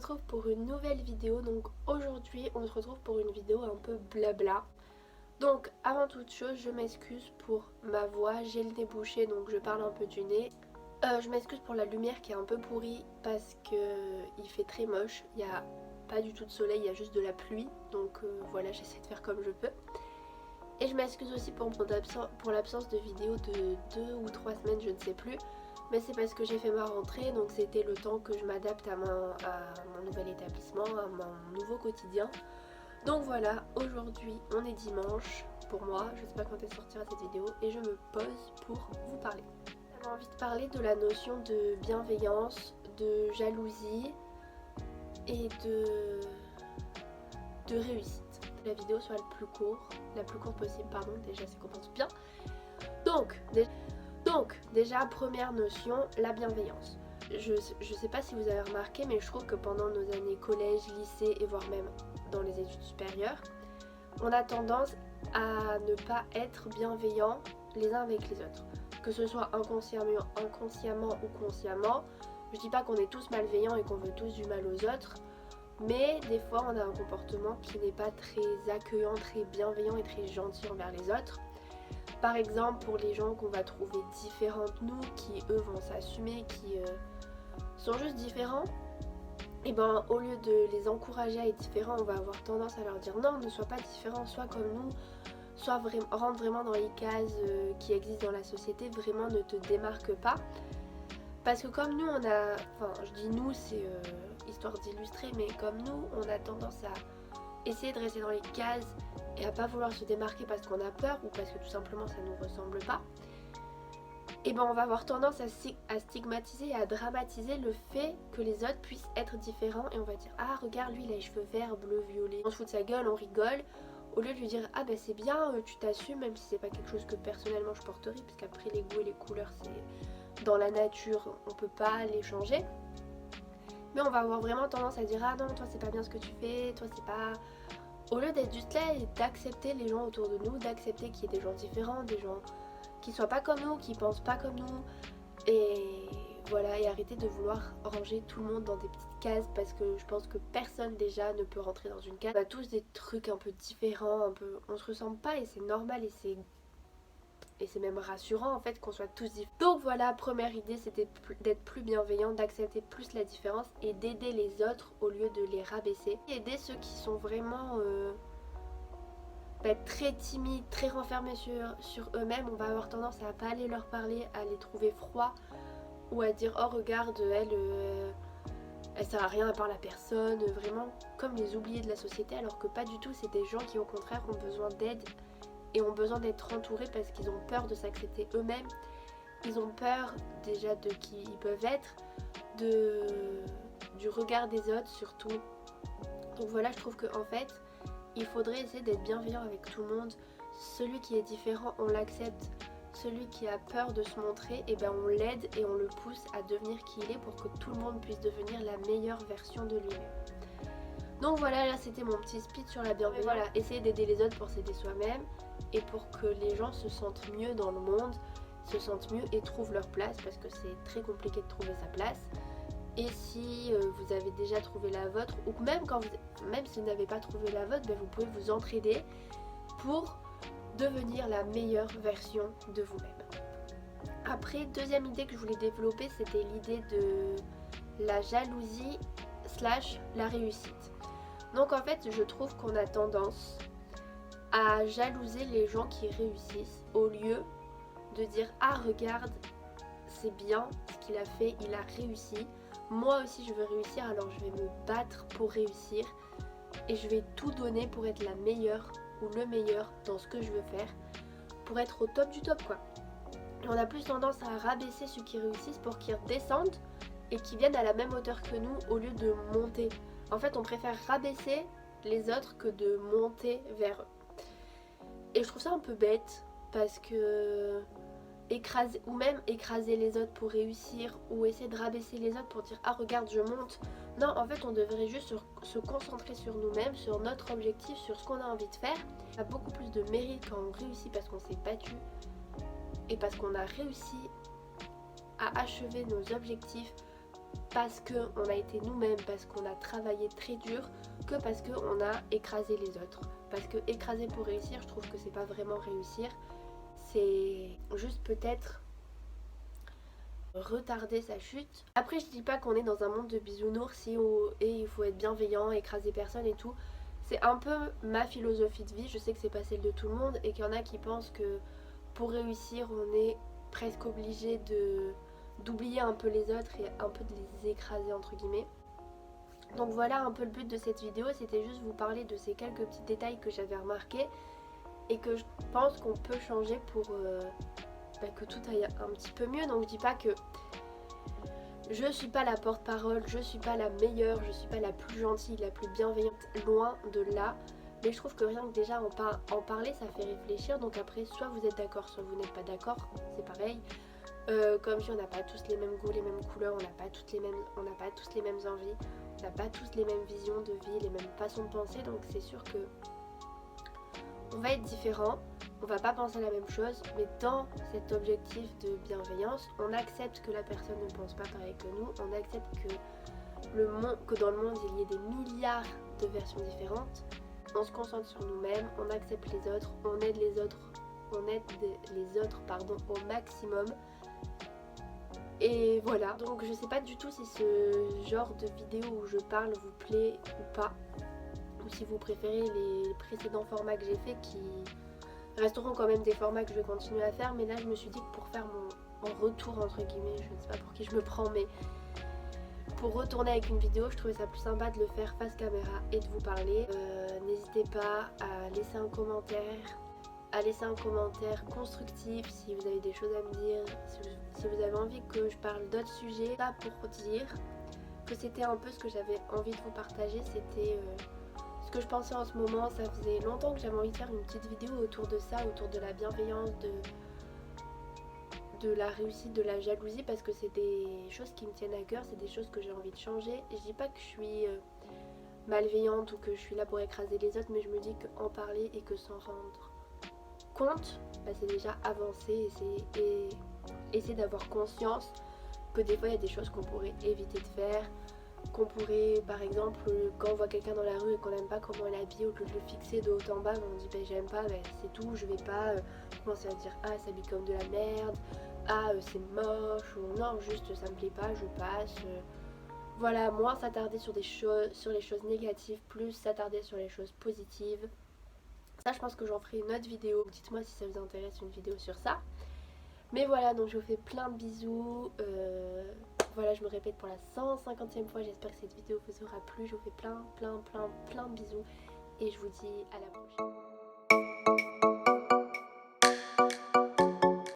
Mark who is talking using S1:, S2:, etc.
S1: retrouve pour une nouvelle vidéo. Donc aujourd'hui on se retrouve pour une vidéo un peu blabla. Donc avant toute chose je m'excuse pour ma voix, j'ai le nez bouché donc je parle un peu du nez. Je m'excuse pour la lumière qui est un peu pourrie parce que il fait très moche, il n'y a pas du tout de soleil, il y a juste de la pluie. Donc voilà, j'essaie de faire comme je peux. Et je m'excuse aussi pour l'absence de vidéo de 2 ou 3 semaines, je ne sais plus. Mais c'est parce que j'ai fait ma rentrée, donc c'était le temps que je m'adapte à mon nouvel établissement, à mon nouveau quotidien. Donc voilà, aujourd'hui on est dimanche pour moi, je sais pas quand elle sortira cette vidéo, et je me pose pour vous parler. J'avais envie de parler de la notion de bienveillance, de jalousie et de réussite. La vidéo soit la plus courte possible, pardon, déjà c'est qu'on pense bien. Donc déjà première notion, la bienveillance. Je sais pas si vous avez remarqué, mais je trouve que pendant nos années collège, lycée et voire même dans les études supérieures, on a tendance à ne pas être bienveillants les uns avec les autres. Que ce soit inconsciemment ou consciemment, je dis pas qu'on est tous malveillants et qu'on veut tous du mal aux autres, mais des fois on a un comportement qui n'est pas très accueillant, très bienveillant et très gentil envers les autres. Par exemple, pour les gens qu'on va trouver différents de nous, qui eux vont s'assumer, qui sont juste différents, et ben au lieu de les encourager à être différents, on va avoir tendance à leur dire non, ne sois pas différent, sois comme nous, rentre vraiment dans les cases qui existent dans la société, vraiment ne te démarque pas. Parce que comme nous on a, enfin je dis nous c'est histoire d'illustrer, mais comme nous on a tendance à essayer de rester dans les cases et à pas vouloir se démarquer parce qu'on a peur ou parce que tout simplement ça nous ressemble pas, et ben on va avoir tendance à stigmatiser et à dramatiser le fait que les autres puissent être différents, et on va dire ah regarde lui il a les cheveux verts, bleus, violets, on se fout de sa gueule, on rigole, au lieu de lui dire ah ben c'est bien, tu t'assumes, même si c'est pas quelque chose que personnellement je porterais, parce qu'après les goûts et les couleurs c'est dans la nature, on peut pas les changer. Mais on va avoir vraiment tendance à dire ah non toi c'est pas bien ce que tu fais, toi c'est pas... Au lieu d'être juste là et d'accepter les gens autour de nous, d'accepter qu'il y ait des gens différents, des gens qui soient pas comme nous, qui pensent pas comme nous, et voilà, et arrêter de vouloir ranger tout le monde dans des petites cases, parce que je pense que personne déjà ne peut rentrer dans une case. On a tous des trucs un peu différents, on se ressemble pas, et c'est normal, et c'est même rassurant en fait qu'on soit tous différents. Donc voilà, première idée, c'était d'être plus bienveillant, d'accepter plus la différence et d'aider les autres au lieu de les rabaisser. Aider ceux qui sont vraiment très timides, très renfermés sur eux-mêmes. On va avoir tendance à pas aller leur parler, à les trouver froids, ou à dire oh regarde elle sert à rien à part la personne, vraiment comme les oubliés de la société, alors que pas du tout, c'est des gens qui au contraire ont besoin d'aide et ont besoin d'être entourés parce qu'ils ont peur de s'accepter eux-mêmes, ils ont peur déjà de qui ils peuvent être, du regard des autres surtout. Donc voilà, je trouve qu'en fait il faudrait essayer d'être bienveillant avec tout le monde. Celui qui est différent on l'accepte, celui qui a peur de se montrer, et ben on l'aide et on le pousse à devenir qui il est pour que tout le monde puisse devenir la meilleure version de lui-même. Donc voilà, là c'était mon petit speech sur la bienveillance. Voilà, essayer d'aider les autres pour s'aider soi-même et pour que les gens se sentent mieux dans le monde, se sentent mieux et trouvent leur place, parce que c'est très compliqué de trouver sa place. Et si vous avez déjà trouvé la vôtre, ou même si vous n'avez pas trouvé la vôtre, ben vous pouvez vous entraider pour devenir la meilleure version de vous-même. Après, deuxième idée que je voulais développer, c'était l'idée de la jalousie / la réussite. Donc en fait je trouve qu'on a tendance à jalouser les gens qui réussissent au lieu de dire ah regarde c'est bien ce qu'il a fait, il a réussi, moi aussi je veux réussir, alors je vais me battre pour réussir et je vais tout donner pour être la meilleure ou le meilleur dans ce que je veux faire, pour être au top du top quoi. Et on a plus tendance à rabaisser ceux qui réussissent pour qu'ils redescendent et qu'ils viennent à la même hauteur que nous au lieu de monter. En fait on préfère rabaisser les autres que de monter vers eux. Et je trouve ça un peu bête, parce que écraser les autres pour réussir, ou essayer de rabaisser les autres pour dire ah regarde je monte. Non, en fait on devrait juste se concentrer sur nous-mêmes, sur notre objectif, sur ce qu'on a envie de faire. On a beaucoup plus de mérite quand on réussit parce qu'on s'est battu et parce qu'on a réussi à achever nos objectifs, parce qu'on a été nous-mêmes, parce qu'on a travaillé très dur, que parce qu'on a écrasé les autres. Parce que écraser pour réussir, je trouve que c'est pas vraiment réussir, c'est juste peut-être retarder sa chute. Après, je dis pas qu'on est dans un monde de bisounours et il faut être bienveillant, écraser personne et tout. C'est un peu ma philosophie de vie. Je sais que c'est pas celle de tout le monde et qu'il y en a qui pensent que pour réussir, on est presque obligé d'oublier un peu les autres et un peu de les écraser entre guillemets. Donc voilà un peu le but de cette vidéo, c'était juste vous parler de ces quelques petits détails que j'avais remarqués et que je pense qu'on peut changer pour que tout aille un petit peu mieux. Donc je dis pas que je suis pas la porte-parole, je suis pas la meilleure, je suis pas la plus gentille, la plus bienveillante, loin de là. Mais je trouve que rien que déjà en parler, ça fait réfléchir. Donc après, soit vous êtes d'accord, soit vous n'êtes pas d'accord, c'est pareil. Comme si on n'a pas tous les mêmes goûts, les mêmes couleurs, on n'a pas tous les mêmes envies, on n'a pas tous les mêmes visions de vie, les mêmes façons de penser. Donc c'est sûr que on va être différents, on va pas penser la même chose, mais dans cet objectif de bienveillance, on accepte que la personne ne pense pas pareil que nous, on accepte que dans le monde il y ait des milliards de versions différentes, on se concentre sur nous-mêmes, on accepte les autres, on aide les autres au maximum. Et voilà, donc je sais pas du tout si ce genre de vidéo où je parle vous plaît ou pas, ou si vous préférez les précédents formats que j'ai fait qui resteront quand même des formats que je vais continuer à faire, mais là je me suis dit que pour faire mon retour entre guillemets, je ne sais pas pour qui je me prends, mais pour retourner avec une vidéo, je trouvais ça plus sympa de le faire face caméra et de vous parler. N'hésitez pas à laisser un commentaire constructif si vous avez des choses à me dire, si vous avez envie que je parle d'autres sujets. Là pour dire que c'était un peu ce que j'avais envie de vous partager, c'était ce que je pensais en ce moment. Ça faisait longtemps que j'avais envie de faire une petite vidéo autour de ça, autour de la bienveillance, de la réussite, de la jalousie, parce que c'est des choses qui me tiennent à cœur, c'est des choses que j'ai envie de changer. Et je dis pas que je suis malveillante ou que je suis là pour écraser les autres, mais je me dis qu'en parler et que s'en rendre compte, c'est déjà avancer et essayer d'avoir conscience que des fois il y a des choses qu'on pourrait éviter de faire, qu'on pourrait par exemple quand on voit quelqu'un dans la rue et qu'on n'aime pas comment elle est habillée, au lieu de le fixer de haut en bas, on dit j'aime pas, c'est tout, je vais pas commencer à dire ah ça s'habille comme de la merde, ah c'est moche, ou non juste ça me plaît pas, je passe. Voilà, moins s'attarder sur les choses négatives, plus s'attarder sur les choses positives. Ça je pense que j'en ferai une autre vidéo, dites-moi si ça vous intéresse une vidéo sur ça. Mais voilà, donc je vous fais plein de bisous. Voilà, je me répète pour la 150e fois, j'espère que cette vidéo vous aura plu. Je vous fais plein de bisous et je vous dis à la prochaine.